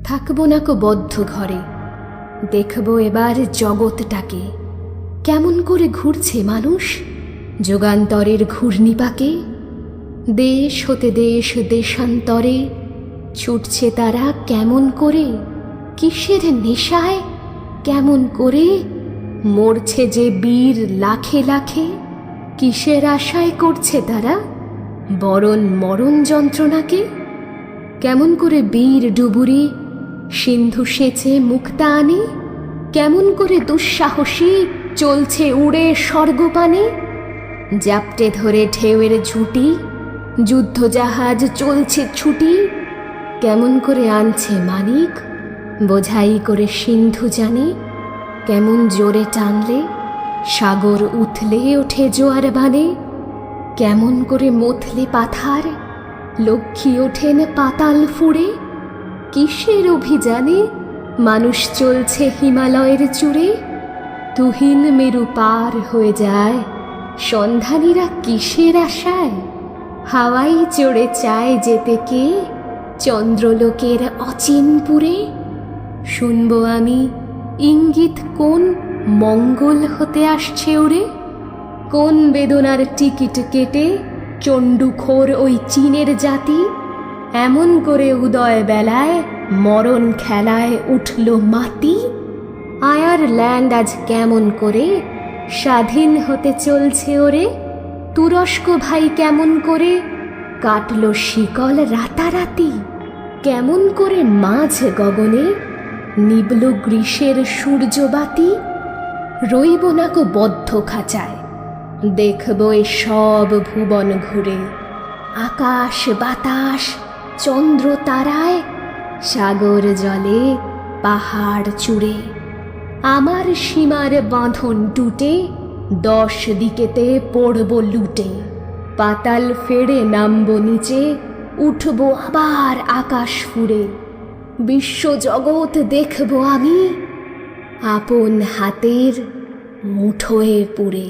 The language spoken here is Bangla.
থাকবো না কো বদ্ধ ঘরে, দেখবো এবার জগৎটাকে কেমন করে ঘুরছে মানুষ যুগান্তরের ঘূর্ণিপাকে। দেশ হতে দেশ দেশান্তরে ছুটছে তারা কেমন করে, কিসের নেশায় কেমন করে মরছে যে বীর লাখে লাখে, কিসের আশায় করছে তারা বরণ মরণ যন্ত্রণাকে। কেমন করে বীর ডুবুরি সিন্ধু সেচে মুক্তা আনে, কেমন করে দুঃসাহসী চলছে উড়ে স্বর্গপানে। জাপটে ধরে ঢেউয়ের ঝুঁটি যুদ্ধজাহাজ চলছে ছুটি, কেমন করে আনছে মানিক বোঝাই করে সিন্ধু জানে। কেমন জোরে টানলে সাগর উথলে ওঠে জোয়ার বানে, কেমন করে মথলে পাথার লক্ষ্মী ওঠেন পাতাল ফুঁড়ে। কিসের অভিযানে মানুষ চলছে হিমালয়ের চূড়ে, তুহিন মেরু পার হয়ে যায় সন্ধানীরা কিসের আশায়। হাওয়াই চড়ে চায় যেতে কে চন্দ্রলোকের অচিনপুরে। শুনবো আমি ইঙ্গিত কোন মঙ্গল হতে আসছে ওরে, কোন বেদনার টিকিট কেটে চণ্ডুখোর ওই চীনের জাতি এমন করে উদয় বেলায় মরণ খেলায় উঠল মাতি। আয়ারল্যান্ড আজ কেমন করে স্বাধীন হতে চলছে ওরে, তুরস্ক ভাই কেমন করে কাটল শিকল রাতারাতি। কেমন করে মাঝ গগনে নিবল গ্রীষ্মের সূর্যবাতি। রইব না কো বদ্ধ খাঁচায়, দেখব এ সব ভুবন ঘুরে, আকাশ বাতাস চন্দ্র তারায় সাগর জলে পাহাড় চূড়ে। আমার সীমার বাঁধন টুটে 10 দিকেতে পড়ব লুটে, পাতাল ফেড়ে নামব নিচে উঠব আবার আকাশ ফুঁড়ে। বিশ্বজগৎ দেখব আমি আপন হাতের মুঠোয় পুরে।